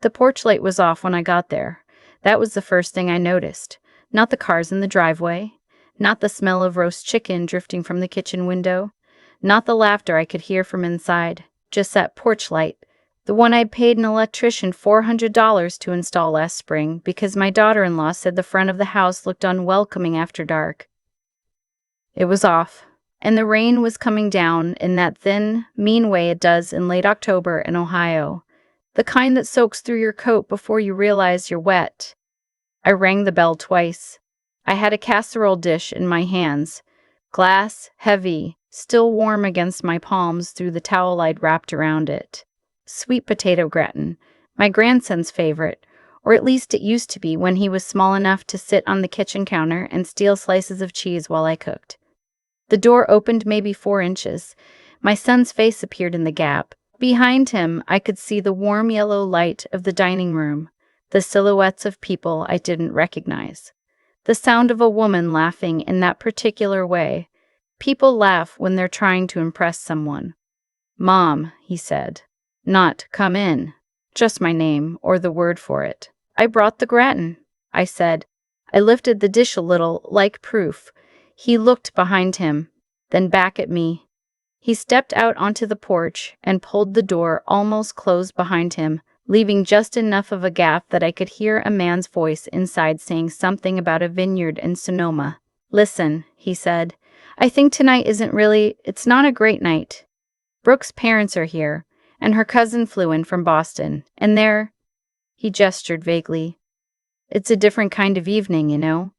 The porch light was off when I got there. That was the first thing I noticed. Not the cars in the driveway. Not the smell of roast chicken drifting from the kitchen window. Not the laughter I could hear from inside. Just that porch light. The one I paid an electrician $400 to install last spring because my daughter-in-law said the front of the house looked unwelcoming after dark. It was off, and the rain was coming down in that thin, mean way it does in late October in Ohio. The kind that soaks through your coat before you realize you're wet. I rang the bell twice. I had a casserole dish in my hands. Glass, heavy, still warm against my palms through the towel I'd wrapped around it. Sweet potato gratin, my grandson's favorite, or at least it used to be when he was small enough to sit on the kitchen counter and steal slices of cheese while I cooked. The door opened maybe 4 inches. My son's face appeared in the gap. Behind him, I could see the warm yellow light of the dining room, the silhouettes of people I didn't recognize. The sound of a woman laughing in that particular way. People laugh when they're trying to impress someone. "Mom," he said. Not "come in," just my name or the word for it. "I brought the gratin," I said. I lifted the dish a little, like proof. He looked behind him, then back at me. He stepped out onto the porch and pulled the door almost closed behind him, leaving just enough of a gap that I could hear a man's voice inside saying something about a vineyard in Sonoma. "Listen," he said, "I think tonight it's not a great night. Brooke's parents are here, and her cousin flew in from Boston, and he gestured vaguely. "It's a different kind of evening, you know."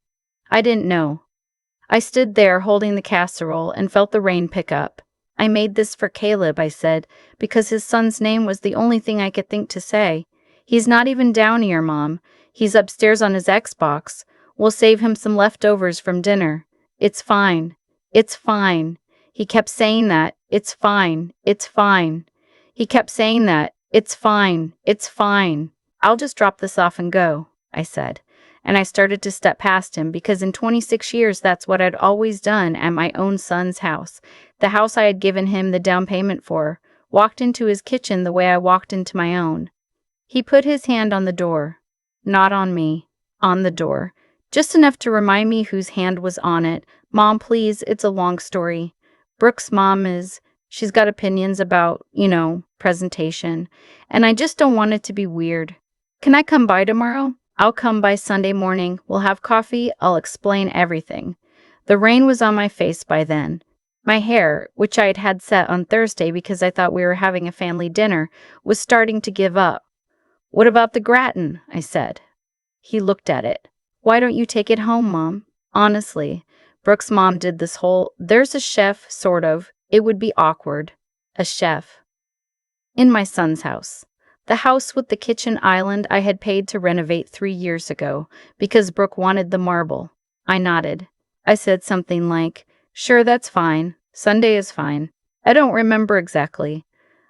I didn't know. I stood there holding the casserole and felt the rain pick up. "I made this for Caleb," I said, because his son's name was the only thing I could think to say. "He's not even down here, Mom. He's upstairs on his Xbox. We'll save him some leftovers from dinner. It's fine. It's fine." He kept saying that. "It's fine. It's fine." He kept saying that. "It's fine. It's fine." "I'll just drop this off and go," I said. And I started to step past him because in 26 years that's what I'd always done at my own son's house, the house I had given him the down payment for, walked into his kitchen the way I walked into my own. He put his hand on the door. Not on me. On the door. Just enough to remind me whose hand was on it. "Mom, please, it's a long story. Brooke's mom she's got opinions about, presentation, and I just don't want it to be weird. Can I come by tomorrow? I'll come by Sunday morning. We'll have coffee. I'll explain everything." The rain was on my face by then. My hair, which I had set on Thursday because I thought we were having a family dinner, was starting to give up. "What about the gratin?" I said. He looked at it. "Why don't you take it home, Mom? Honestly, Brooke's mom did this whole, there's a chef, sort of. It would be awkward. A chef. In my son's house. The house with the kitchen island I had paid to renovate 3 years ago, because Brooke wanted the marble. I nodded. I said something like, "Sure, that's fine. Sunday is fine." I don't remember exactly.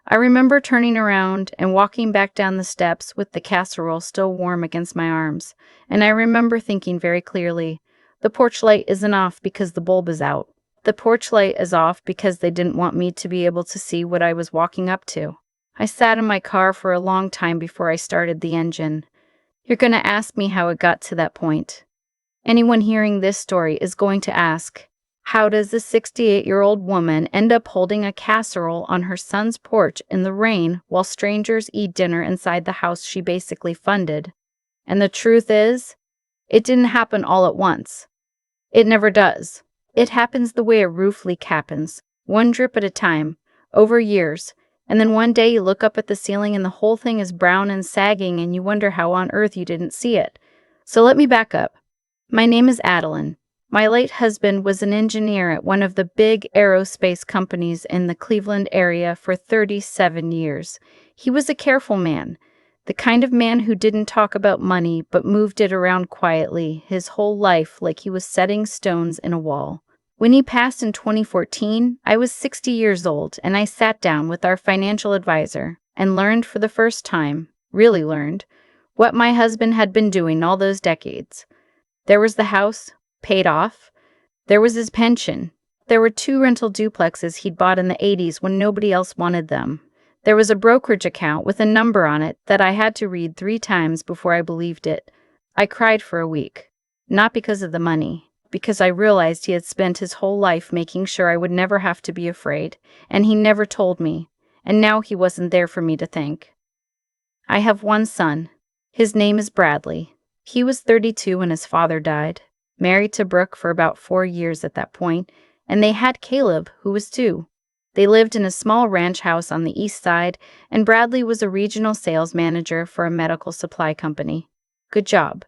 I remember turning around and walking back down the steps with the casserole still warm against my arms, and I remember thinking very clearly, the porch light isn't off because the bulb is out. The porch light is off because they didn't want me to be able to see what I was walking up to. I sat in my car for a long time before I started the engine. You're going to ask me how it got to that point. Anyone hearing this story is going to ask, how does a 68-year-old woman end up holding a casserole on her son's porch in the rain while strangers eat dinner inside the house she basically funded? And the truth is, it didn't happen all at once. It never does. It happens the way a roof leak happens, one drip at a time, over years, and then one day you look up at the ceiling and the whole thing is brown and sagging and you wonder how on earth you didn't see it. So let me back up. My name is Adeline. My late husband was an engineer at one of the big aerospace companies in the Cleveland area for 37 years. He was a careful man, the kind of man who didn't talk about money but moved it around quietly his whole life like he was setting stones in a wall. When he passed in 2014, I was 60 years old, and I sat down with our financial advisor and learned for the first time, really learned, what my husband had been doing all those decades. There was the house, paid off. There was his pension. There were 2 rental duplexes he'd bought in the 80s when nobody else wanted them. There was a brokerage account with a number on it that I had to read 3 times before I believed it. I cried for a week. Not because of the money, because I realized he had spent his whole life making sure I would never have to be afraid, and he never told me, and now he wasn't there for me to thank. I have one son. His name is Bradley. He was 32 when his father died, married to Brooke for about 4 years at that point, and they had Caleb, who was 2. They lived in a small ranch house on the east side, and Bradley was a regional sales manager for a medical supply company. Good job.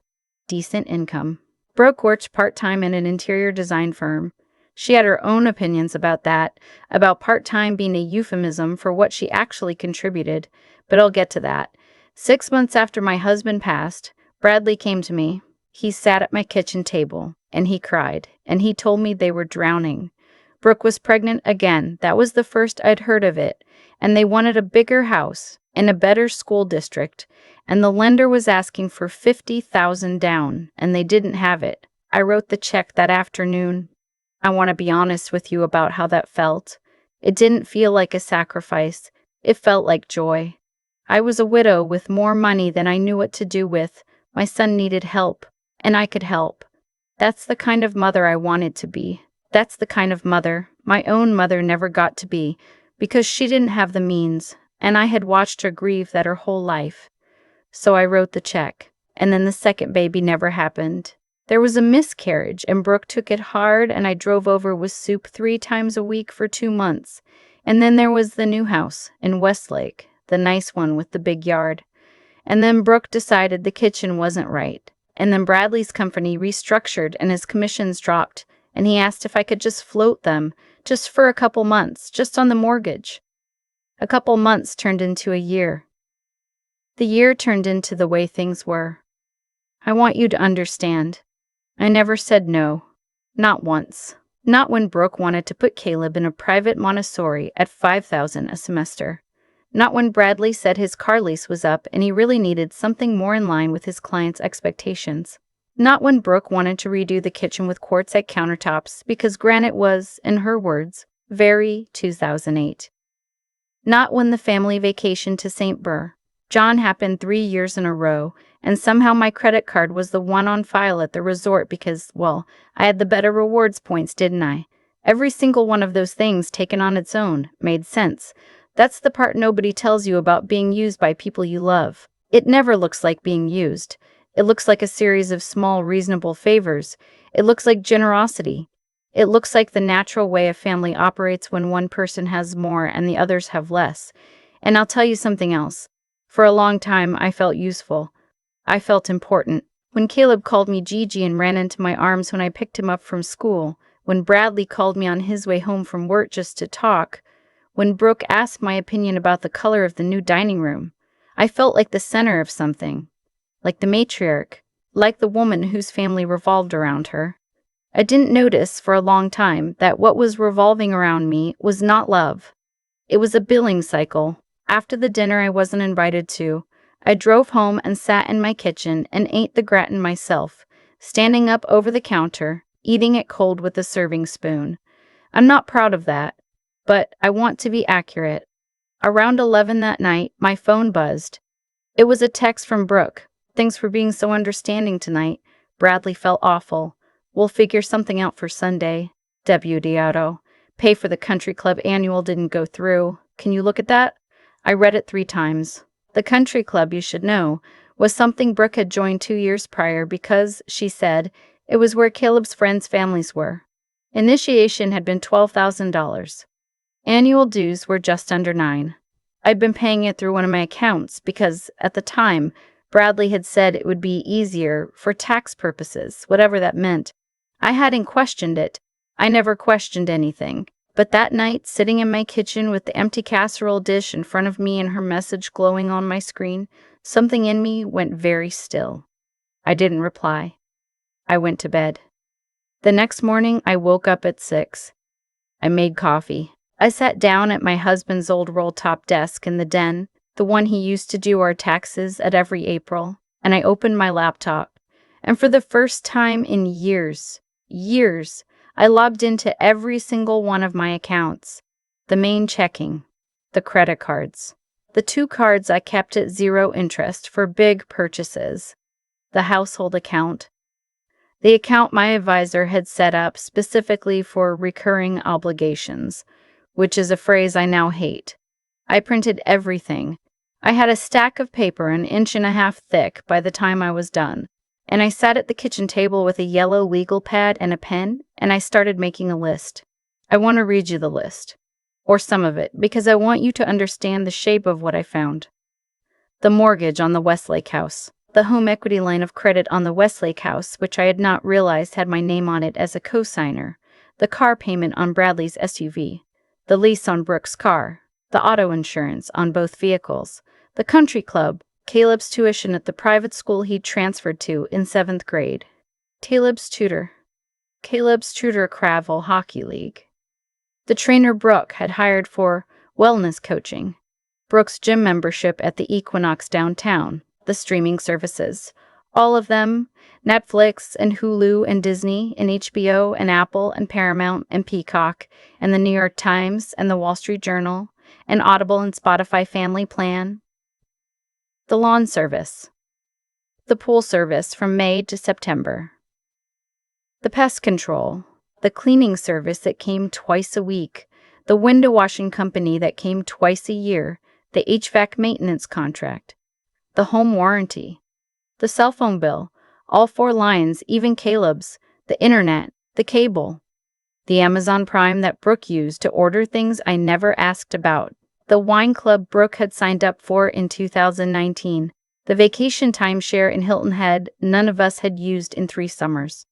Decent income. Brooke worked part-time in an interior design firm. She had her own opinions about that, about part-time being a euphemism for what she actually contributed, but I'll get to that. 6 months after my husband passed, Bradley came to me. He sat at my kitchen table, and he cried, and he told me they were drowning. Brooke was pregnant again. That was the first I'd heard of it, and they wanted a bigger house in a better school district, and the lender was asking for $50,000 down, and they didn't have it. I wrote the check that afternoon. I want to be honest with you about how that felt. It didn't feel like a sacrifice. It felt like joy. I was a widow with more money than I knew what to do with. My son needed help, and I could help. That's the kind of mother I wanted to be. That's the kind of mother my own mother never got to be, because she didn't have the means, and I had watched her grieve that her whole life. So I wrote the check, and then the second baby never happened. There was a miscarriage, and Brooke took it hard, and I drove over with soup 3 times a week for 2 months. And then there was the new house in Westlake, the nice one with the big yard. And then Brooke decided the kitchen wasn't right. And then Bradley's company restructured and his commissions dropped, and he asked if I could just float them, just for a couple months, just on the mortgage. A couple months turned into a year. The year turned into the way things were. I want you to understand. I never said no. Not once. Not when Brooke wanted to put Caleb in a private Montessori at $5,000 a semester. Not when Bradley said his car lease was up and he really needed something more in line with his client's expectations. Not when Brooke wanted to redo the kitchen with quartzite countertops because granite was, in her words, very 2008. Not when the family vacation to St. Burr. John happened 3 years in a row, and somehow my credit card was the one on file at the resort because, well, I had the better rewards points, didn't I? Every single one of those things taken on its own made sense. That's the part nobody tells you about being used by people you love. It never looks like being used. It looks like a series of small, reasonable favors. It looks like generosity. It looks like the natural way a family operates when one person has more and the others have less. And I'll tell you something else. For a long time, I felt useful. I felt important. When Caleb called me Gigi and ran into my arms when I picked him up from school, when Bradley called me on his way home from work just to talk, when Brooke asked my opinion about the color of the new dining room, I felt like the center of something. Like the matriarch, like the woman whose family revolved around her. I didn't notice for a long time that what was revolving around me was not love. It was a billing cycle. After the dinner I wasn't invited to, I drove home and sat in my kitchen and ate the gratin myself, standing up over the counter, eating it cold with a serving spoon. I'm not proud of that, but I want to be accurate. Around 11 that night, my phone buzzed. It was a text from Brooke. Thanks for being so understanding tonight. Bradley felt awful. We'll figure something out for Sunday. WD Pay for the country club annual didn't go through. Can you look at that? I read it 3 times. The country club, you should know, was something Brooke had joined 2 years prior because, she said, it was where Caleb's friends' families were. Initiation had been $12,000. Annual dues were just under 9. I'd been paying it through one of my accounts because, at the time, Bradley had said it would be easier for tax purposes, whatever that meant. I hadn't questioned it. I never questioned anything. But that night, sitting in my kitchen with the empty casserole dish in front of me and her message glowing on my screen, something in me went very still. I didn't reply. I went to bed. The next morning, I woke up at 6. I made coffee. I sat down at my husband's old roll-top desk in the den, the one he used to do our taxes at every April, and I opened my laptop. And for the first time in years, I logged into every single one of my accounts. The main checking, the credit cards, The 2 cards I kept at 0 interest for big purchases. The household account. The account my advisor had set up specifically for recurring obligations, which is a phrase I now hate. I printed everything. I had a stack of paper 1.5 inches thick by the time I was done, and I sat at the kitchen table with a yellow legal pad and a pen, and I started making a list. I want to read you the list, or some of it, because I want you to understand the shape of what I found. The mortgage on the Westlake house. The home equity line of credit on the Westlake house, which I had not realized had my name on it as a co-signer. The car payment on Bradley's SUV. The lease on Brooke's car. The auto insurance on both vehicles. The country club. Caleb's tuition at the private school he'd transferred to in 7th grade. Caleb's tutor Cravel Hockey League. The trainer Brooke had hired for wellness coaching. Brooke's gym membership at the Equinox downtown. The streaming services. All of them, Netflix and Hulu and Disney and HBO and Apple and Paramount and Peacock and the New York Times and the Wall Street Journal and Audible and Spotify Family Plan. The lawn service. The pool service from May to September. The pest control. The cleaning service that came twice a week. The window washing company that came twice a year. The HVAC maintenance contract. The home warranty, the cell phone bill, all 4 lines, even Caleb's, the internet, the cable, the Amazon Prime that Brooke used to order things I never asked about, the wine club Brooke had signed up for in 2019, the vacation timeshare in Hilton Head none of us had used in 3 summers.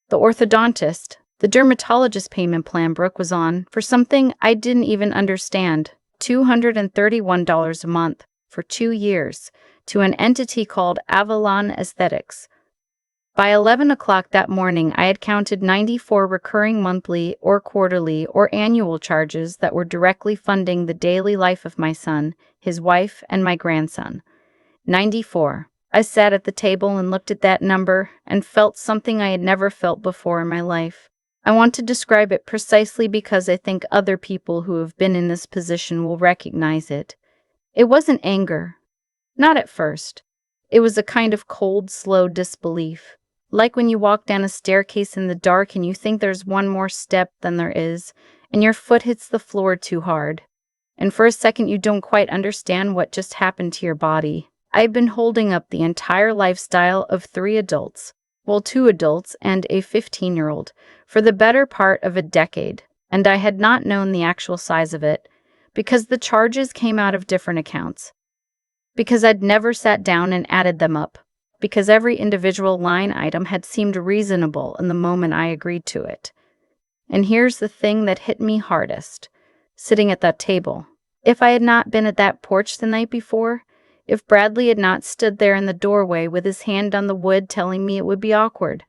The orthodontist, the dermatologist payment plan Brooke was on for something I didn't even understand, $231 a month. For 2 years, to an entity called Avalon Aesthetics. By 11 o'clock that morning, I had counted 94 recurring monthly or quarterly or annual charges that were directly funding the daily life of my son, his wife, and my grandson. 94. I sat at the table and looked at that number and felt something I had never felt before in my life. I want to describe it precisely because I think other people who have been in this position will recognize it. It wasn't anger. Not at first. It was a kind of cold, slow disbelief. Like when you walk down a staircase in the dark and you think there's one more step than there is, and your foot hits the floor too hard. And for a second you don't quite understand what just happened to your body. I've been holding up the entire lifestyle of 3 adults, 2 adults and a 15-year-old, for the better part of a decade, and I had not known the actual size of it. Because the charges came out of different accounts. Because I'd never sat down and added them up. Because every individual line item had seemed reasonable in the moment I agreed to it. And here's the thing that hit me hardest. Sitting at that table. If I had not been at that porch the night before, if Bradley had not stood there in the doorway with his hand on the wood telling me it would be awkward,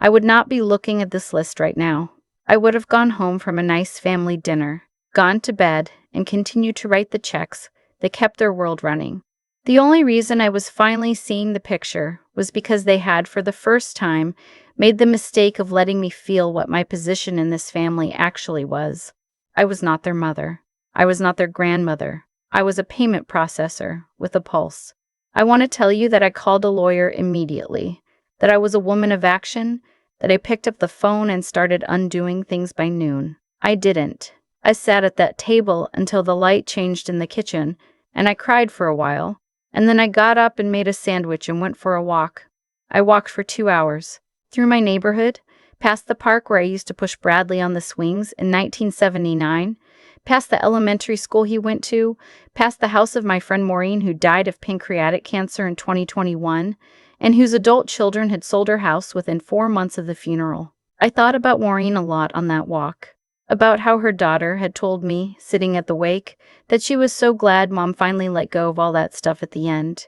I would not be looking at this list right now. I would have gone home from a nice family dinner, gone to bed, and continued to write the checks that kept their world running. The only reason I was finally seeing the picture was because they had, for the first time, made the mistake of letting me feel what my position in this family actually was. I was not their mother. I was not their grandmother. I was a payment processor with a pulse. I want to tell you that I called a lawyer immediately, that I was a woman of action, that I picked up the phone and started undoing things by noon. I didn't. I sat at that table until the light changed in the kitchen, and I cried for a while, and then I got up and made a sandwich and went for a walk. I walked for 2 hours, through my neighborhood, past the park where I used to push Bradley on the swings in 1979, past the elementary school he went to, past the house of my friend Maureen who died of pancreatic cancer in 2021, and whose adult children had sold her house within 4 months of the funeral. I thought about Maureen a lot on that walk. About how her daughter had told me, sitting at the wake, that she was so glad Mom finally let go of all that stuff at the end.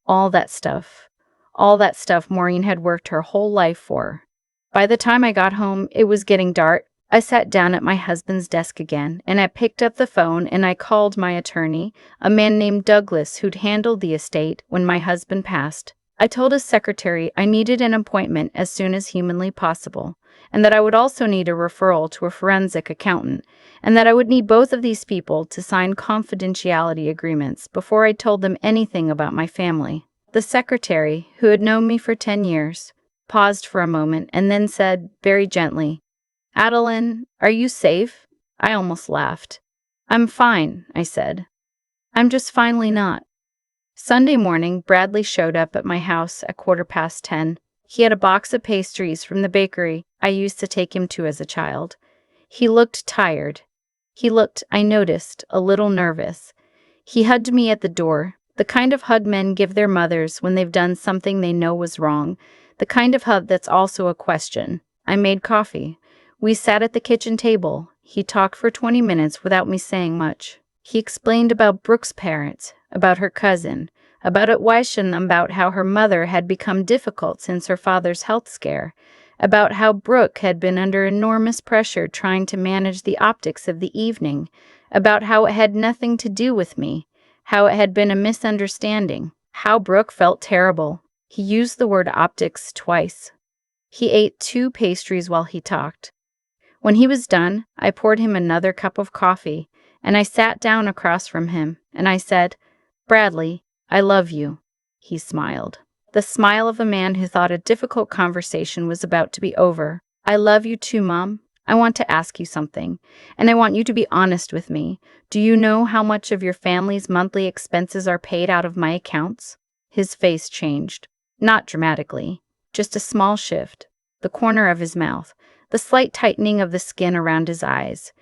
All that stuff. All that stuff Maureen had worked her whole life for. By the time I got home, it was getting dark. I sat down at my husband's desk again, and I picked up the phone and I called my attorney, a man named Douglas who'd handled the estate when my husband passed, I told his secretary I needed an appointment as soon as humanly possible, and that I would also need a referral to a forensic accountant, and that I would need both of these people to sign confidentiality agreements before I told them anything about my family. The secretary, who had known me for 10 years, paused for a moment and then said, very gently, "Adeline, are you safe?" I almost laughed. "I'm fine," I said. "I'm just finally not." Sunday morning, Bradley showed up at my house at 10:15. He had a box of pastries from the bakery I used to take him to as a child. He looked tired. He looked, I noticed, a little nervous. He hugged me at the door, the kind of hug men give their mothers when they've done something they know was wrong, the kind of hug that's also a question. I made coffee. We sat at the kitchen table. He talked for 20 minutes without me saying much. He explained about Brooke's parents, about her cousin, about about how her mother had become difficult since her father's health scare, about how Brooke had been under enormous pressure trying to manage the optics of the evening, about how it had nothing to do with me, how it had been a misunderstanding, how Brooke felt terrible. He used the word optics twice. He ate 2 pastries while he talked. When he was done, I poured him another cup of coffee, and I sat down across from him, and I said, "Bradley, I love you." He smiled. The smile of a man who thought a difficult conversation was about to be over. "I love you too, Mom. I want to ask you something, and I want you to be honest with me. Do you know how much of your family's monthly expenses are paid out of my accounts?" His face changed. Not dramatically, just a small shift. The corner of his mouth, the slight tightening of the skin around his eyes.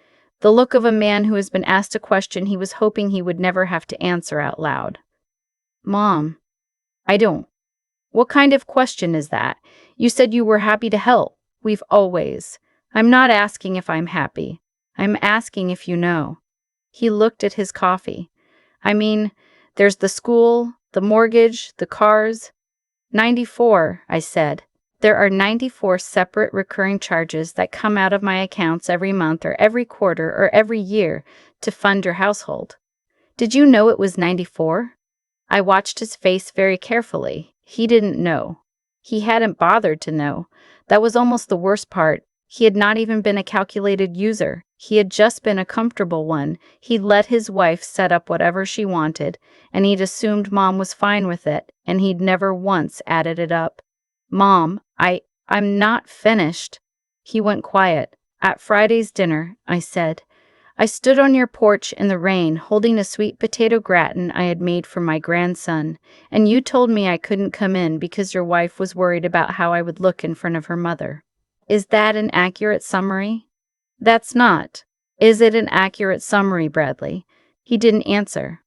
The look of a man who has been asked a question he was hoping he would never have to answer out loud. "Mom, I don't." "What kind of question is that? You said you were happy to help. We've always." "I'm not asking if I'm happy. I'm asking if you know." He looked at his coffee. "I mean, there's the school, the mortgage, the cars." 94, I said. "There are 94 separate recurring charges that come out of my accounts every month or every quarter or every year to fund your household. Did you know it was 94? I watched his face very carefully. He didn't know. He hadn't bothered to know. That was almost the worst part. He had not even been a calculated user. He had just been a comfortable one. He'd let his wife set up whatever she wanted, and he'd assumed Mom was fine with it, and he'd never once added it up. "Mom, I'm not finished." He went quiet. "At Friday's dinner," I said, "I stood on your porch in the rain holding a sweet potato gratin I had made for my grandson, and you told me I couldn't come in because your wife was worried about how I would look in front of her mother. Is that an accurate summary?" "That's not." "Is it an accurate summary, Bradley?" He didn't answer.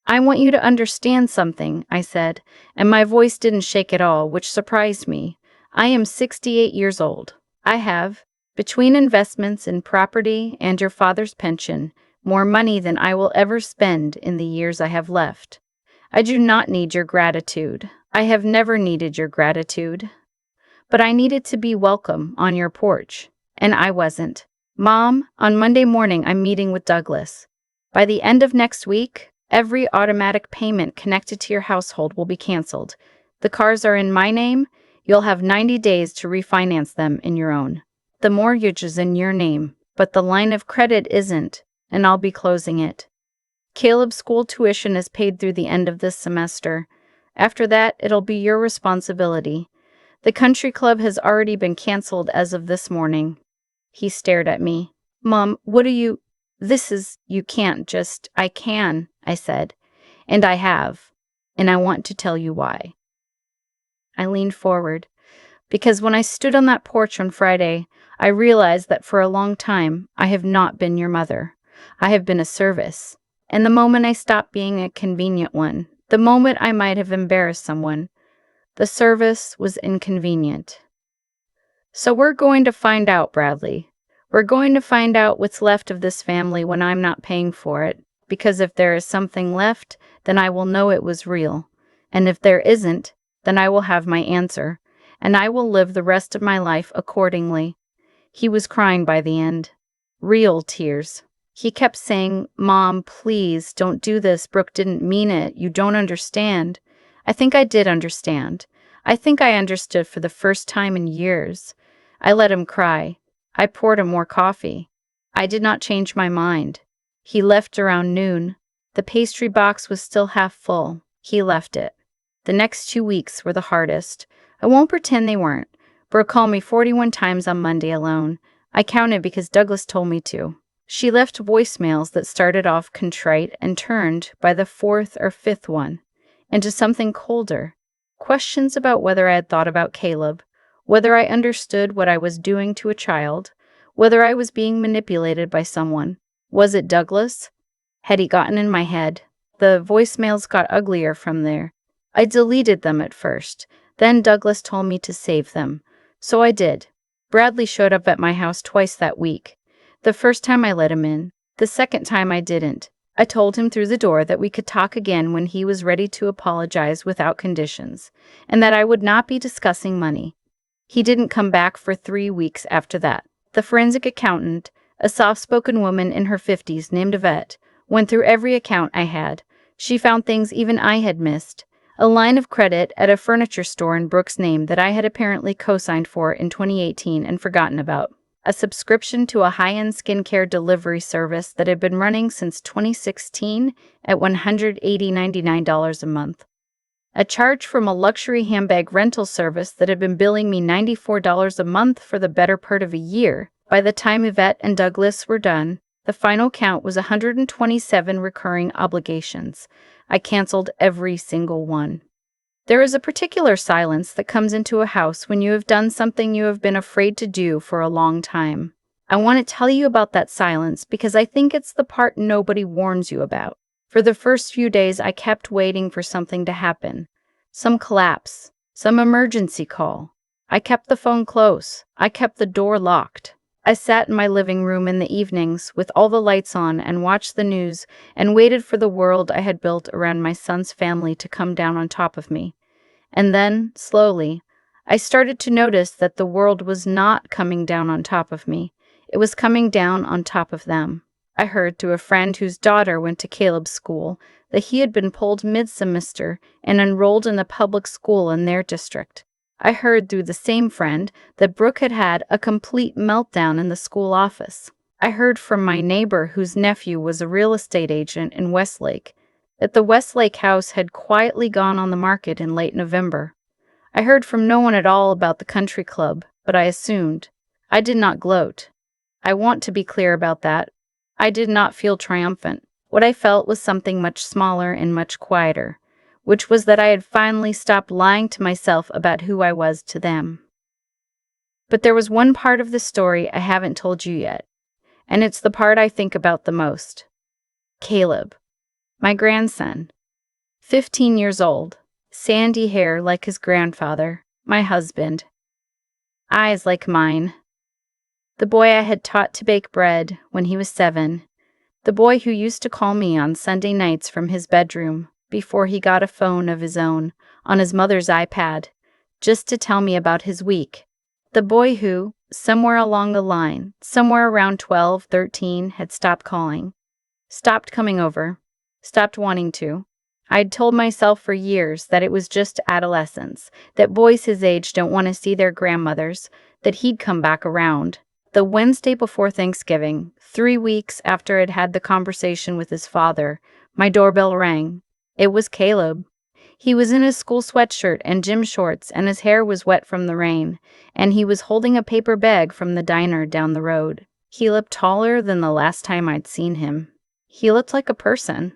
"I want you to understand something," I said, and my voice didn't shake at all, which surprised me. "I am 68 years old. I have, between investments in property and your father's pension, more money than I will ever spend in the years I have left. I do not need your gratitude. I have never needed your gratitude. But I needed to be welcome on your porch, and I wasn't. Mom, on Monday morning I'm meeting with Douglas. By the end of next week, every automatic payment connected to your household will be canceled. The cars are in my name. You'll have 90 days to refinance them in your own. The mortgage is in your name, but the line of credit isn't, and I'll be closing it. Caleb's school tuition is paid through the end of this semester. After that, it'll be your responsibility. The country club has already been canceled as of this morning." He stared at me. "Mom, what are you... you can't just..." "I can," I said. "And I have. And I want to tell you why." I leaned forward, because when I stood on that porch on Friday, I realized that for a long time, I have not been your mother. I have been a service. And the moment I stopped being a convenient one, the moment I might have embarrassed someone, the service was inconvenient. "So we're going to find out, Bradley. We're going to find out what's left of this family when I'm not paying for it, because if there is something left, then I will know it was real. And if there isn't, then I will have my answer, and I will live the rest of my life accordingly." He was crying by the end. Real tears. He kept saying, "Mom, please, don't do this. Brooke didn't mean it. You don't understand." I think I did understand. I think I understood for the first time in years. I let him cry. I poured him more coffee. I did not change my mind. He left around noon. The pastry box was still half full. He left it. The next 2 weeks were the hardest. I won't pretend they weren't. Brooke called me 41 times on Monday alone. I counted because Douglas told me to. She left voicemails that started off contrite and turned, by the fourth or fifth one, into something colder. Questions about whether I had thought about Caleb, whether I understood what I was doing to a child, whether I was being manipulated by someone. Was it Douglas? Had he gotten in my head? The voicemails got uglier from there. I deleted them at first. Then Douglas told me to save them. So I did. Bradley showed up at my house twice that week. The first time I let him in. The second time I didn't. I told him through the door that we could talk again when he was ready to apologize without conditions, and that I would not be discussing money. He didn't come back for 3 weeks after that. The forensic accountant, a soft-spoken woman in her 50s named Yvette, went through every account I had. She found things even I had missed. A line of credit at a furniture store in Brooke's name that I had apparently co-signed for in 2018 and forgotten about. A subscription to a high-end skincare delivery service that had been running since 2016 at $199 a month. A charge from a luxury handbag rental service that had been billing me $94 a month for the better part of a year. By the time Yvette and Douglas were done, the final count was 127 recurring obligations. I canceled every single one. There is a particular silence that comes into a house when you have done something you have been afraid to do for a long time. I want to tell you about that silence because I think it's the part nobody warns you about. For the first few days, I kept waiting for something to happen. Some collapse, some emergency call. I kept the phone close. I kept the door locked. I sat in my living room in the evenings with all the lights on and watched the news and waited for the world I had built around my son's family to come down on top of me. And then, slowly, I started to notice that the world was not coming down on top of me. It was coming down on top of them. I heard through a friend whose daughter went to Caleb's school that he had been pulled mid-semester and enrolled in the public school in their district. I heard through the same friend that Brooke had had a complete meltdown in the school office. I heard from my neighbor whose nephew was a real estate agent in Westlake that the Westlake house had quietly gone on the market in late November. I heard from no one at all about the country club, but I assumed. I did not gloat. I want to be clear about that. I did not feel triumphant. What I felt was something much smaller and much quieter, which was that I had finally stopped lying to myself about who I was to them. But there was one part of the story I haven't told you yet, and it's the part I think about the most. Caleb, my grandson, 15 years old, sandy hair like his grandfather, my husband, eyes like mine. The boy I had taught to bake bread when he was 7, the boy who used to call me on Sunday nights from his bedroom, before he got a phone of his own, on his mother's iPad, just to tell me about his week. The boy who, somewhere along the line, somewhere around 12, 13, had stopped calling, stopped coming over, stopped wanting to. I'd told myself for years that it was just adolescence, that boys his age don't want to see their grandmothers, that he'd come back around. The Wednesday before Thanksgiving, 3 weeks after I'd had the conversation with his father, my doorbell rang. It was Caleb. He was in his school sweatshirt and gym shorts, and his hair was wet from the rain, and he was holding a paper bag from the diner down the road. He looked taller than the last time I'd seen him. He looked like a person.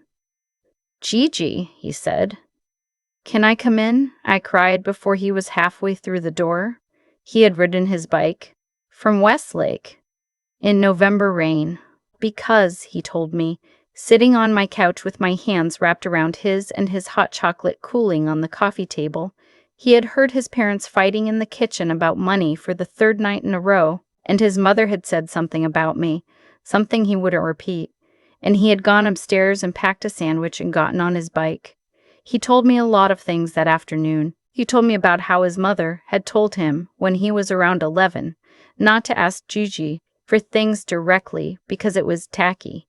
"Gigi," he said. "Can I come in?" I cried before he was halfway through the door. He had ridden his bike from Westlake in November rain, because, he told me, sitting on my couch with my hands wrapped around his and his hot chocolate cooling on the coffee table, he had heard his parents fighting in the kitchen about money for the 3rd night in a row, and his mother had said something about me, something he wouldn't repeat, and he had gone upstairs and packed a sandwich and gotten on his bike. He told me a lot of things that afternoon. He told me about how his mother had told him, when he was around 11, not to ask Gigi for things directly because it was tacky.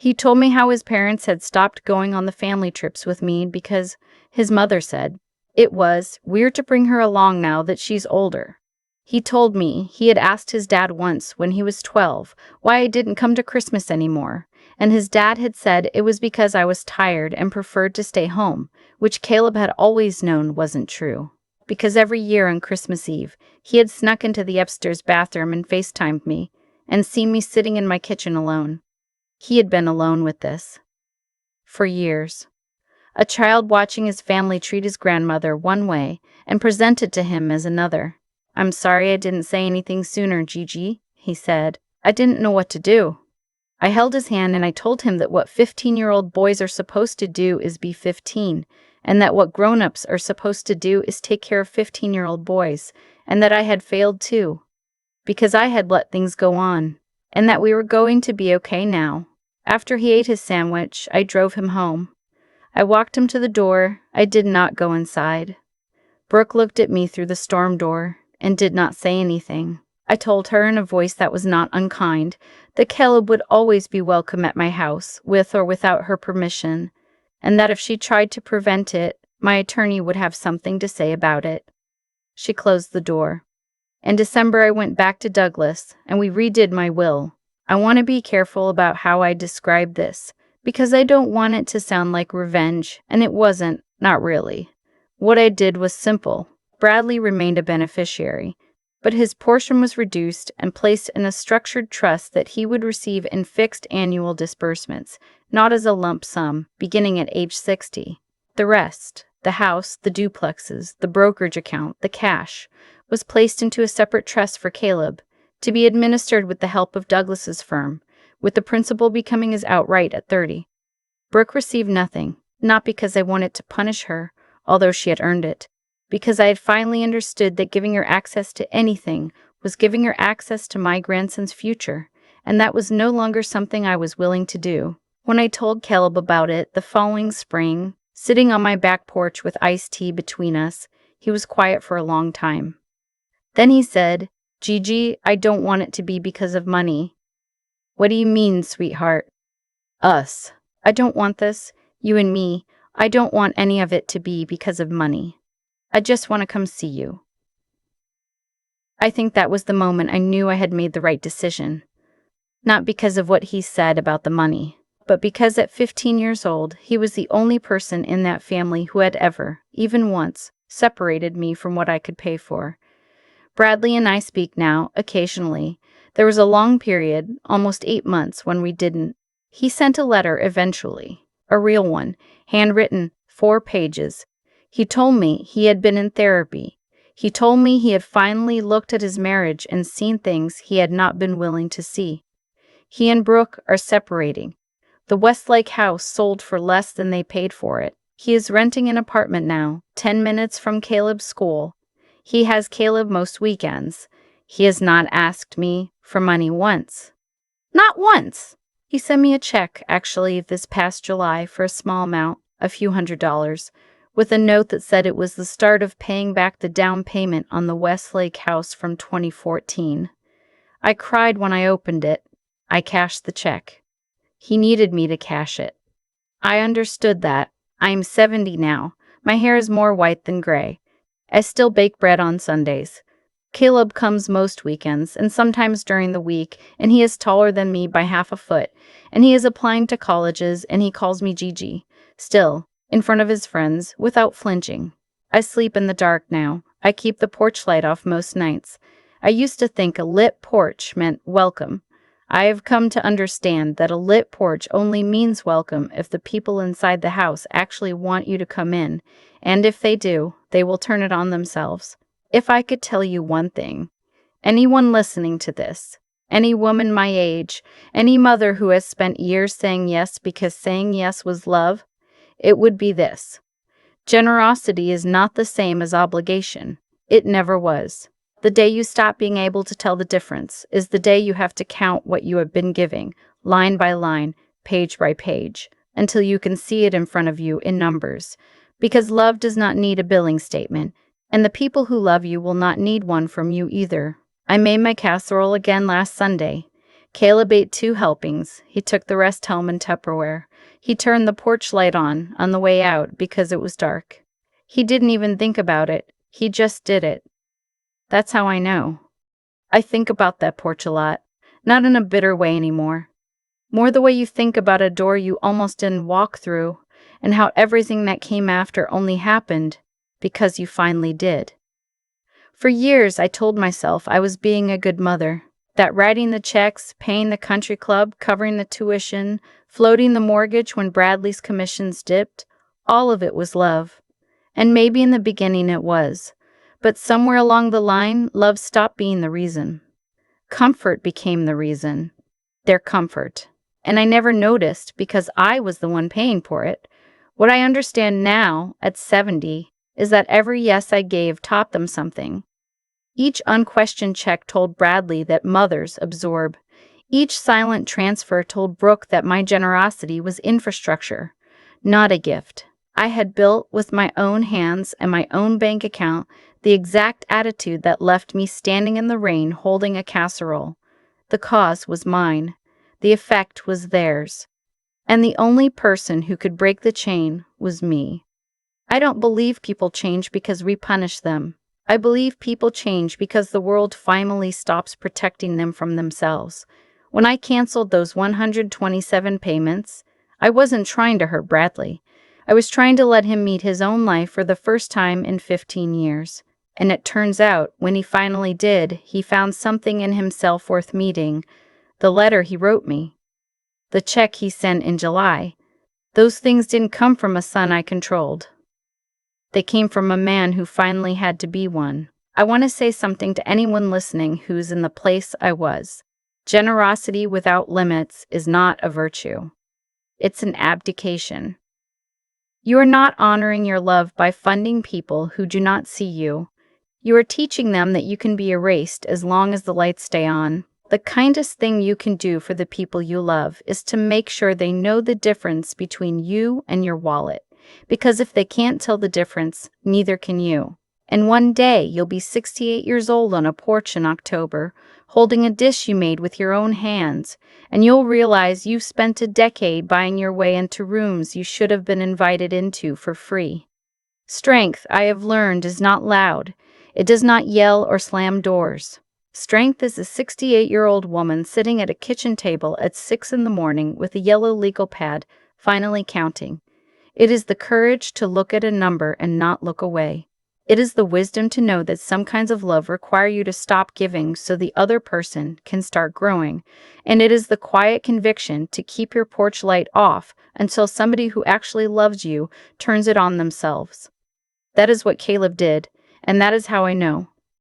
He told me how his parents had stopped going on the family trips with me because his mother said it was weird to bring her along now that she's older. He told me he had asked his dad once when he was 12 why I didn't come to Christmas anymore, and his dad had said it was because I was tired and preferred to stay home, which Caleb had always known wasn't true. Because every year on Christmas Eve, he had snuck into the upstairs bathroom and FaceTimed me, and seen me sitting in my kitchen alone. He had been alone with this for years. A child watching his family treat his grandmother one way and present it to him as another. "I'm sorry I didn't say anything sooner, Gigi," he said. "I didn't know what to do." I held his hand and I told him that what 15-year-old boys are supposed to do is be 15, and that what grown-ups are supposed to do is take care of 15-year-old boys, and that I had failed too, because I had let things go on, and that we were going to be okay now. After he ate his sandwich, I drove him home. I walked him to the door. I did not go inside. Brooke looked at me through the storm door and did not say anything. I told her in a voice that was not unkind that Caleb would always be welcome at my house, with or without her permission, and that if she tried to prevent it, my attorney would have something to say about it. She closed the door. In December, I went back to Douglas, and we redid my will. I want to be careful about how I describe this, because I don't want it to sound like revenge, and it wasn't, not really. What I did was simple. Bradley remained a beneficiary, but his portion was reduced and placed in a structured trust that he would receive in fixed annual disbursements, not as a lump sum, beginning at age 60. The rest, the house, the duplexes, the brokerage account, the cash, was placed into a separate trust for Caleb, to be administered with the help of Douglas's firm, with the principal becoming his outright at 30. Brooke received nothing, not because I wanted to punish her, although she had earned it, because I had finally understood that giving her access to anything was giving her access to my grandson's future, and that was no longer something I was willing to do. When I told Caleb about it the following spring, sitting on my back porch with iced tea between us, he was quiet for a long time. Then he said, "Gigi, I don't want it to be because of money." "What do you mean, sweetheart?" "Us. I don't want this. You and me. I don't want any of it to be because of money. I just want to come see you." I think that was the moment I knew I had made the right decision. Not because of what he said about the money, but because at 15 years old, he was the only person in that family who had ever, even once, separated me from what I could pay for. Bradley and I speak now, occasionally. There was a long period, almost 8 months, when we didn't. He sent a letter eventually, a real one, handwritten, 4 pages. He told me he had been in therapy. He told me he had finally looked at his marriage and seen things he had not been willing to see. He and Brooke are separating. The Westlake house sold for less than they paid for it. He is renting an apartment now, 10 minutes from Caleb's school. He has Caleb most weekends. He has not asked me for money once. Not once! He sent me a check, actually, this past July for a small amount, a few $100s, with a note that said it was the start of paying back the down payment on the Westlake house from 2014. I cried when I opened it. I cashed the check. He needed me to cash it. I understood that. I am 70 now. My hair is more white than gray. I still bake bread on Sundays. Caleb comes most weekends and sometimes during the week, and he is taller than me by half a foot, and he is applying to colleges, and he calls me Gigi. Still, in front of his friends, without flinching. I sleep in the dark now. I keep the porch light off most nights. I used to think a lit porch meant welcome. I have come to understand that a lit porch only means welcome if the people inside the house actually want you to come in, and if they do, they will turn it on themselves. If I could tell you one thing, anyone listening to this, any woman my age, any mother who has spent years saying yes because saying yes was love, it would be this. Generosity is not the same as obligation. It never was. The day you stop being able to tell the difference is the day you have to count what you have been giving, line by line, page by page, until you can see it in front of you in numbers. Because love does not need a billing statement, and the people who love you will not need one from you either. I made my casserole again last Sunday. Caleb ate 2 helpings. He took the rest home in Tupperware. He turned the porch light on the way out because it was dark. He didn't even think about it. He just did it. That's how I know. I think about that porch a lot. Not in a bitter way anymore. More the way you think about a door you almost didn't walk through, and how everything that came after only happened because you finally did. For years, I told myself I was being a good mother, that writing the checks, paying the country club, covering the tuition, floating the mortgage when Bradley's commissions dipped, all of it was love. And maybe in the beginning it was. But somewhere along the line, love stopped being the reason. Comfort became the reason. Their comfort. And I never noticed because I was the one paying for it. What I understand now, at 70, is that every yes I gave taught them something. Each unquestioned check told Bradley that mothers absorb. Each silent transfer told Brooke that my generosity was infrastructure, not a gift. I had built with my own hands and my own bank account the exact attitude that left me standing in the rain holding a casserole. The cause was mine. The effect was theirs. And the only person who could break the chain was me. I don't believe people change because we punish them. I believe people change because the world finally stops protecting them from themselves. When I canceled those 127 payments, I wasn't trying to hurt Bradley. I was trying to let him meet his own life for the first time in 15 years. And it turns out, when he finally did, he found something in himself worth meeting. The letter he wrote me. The check he sent in July. Those things didn't come from a son I controlled. They came from a man who finally had to be one. I want to say something to anyone listening who's in the place I was. Generosity without limits is not a virtue. It's an abdication. You are not honoring your love by funding people who do not see you. You are teaching them that you can be erased as long as the lights stay on. The kindest thing you can do for the people you love is to make sure they know the difference between you and your wallet. Because if they can't tell the difference, neither can you. And one day you'll be 68 years old on a porch in October, holding a dish you made with your own hands, and you'll realize you've spent a decade buying your way into rooms you should have been invited into for free. Strength, I have learned, is not loud. It does not yell or slam doors. Strength is a 68-year-old woman sitting at a kitchen table at 6 in the morning with a yellow legal pad, finally counting. It is the courage to look at a number and not look away. It is the wisdom to know that some kinds of love require you to stop giving so the other person can start growing. And it is the quiet conviction to keep your porch light off until somebody who actually loves you turns it on themselves. That is what Caleb did, and that is how I know.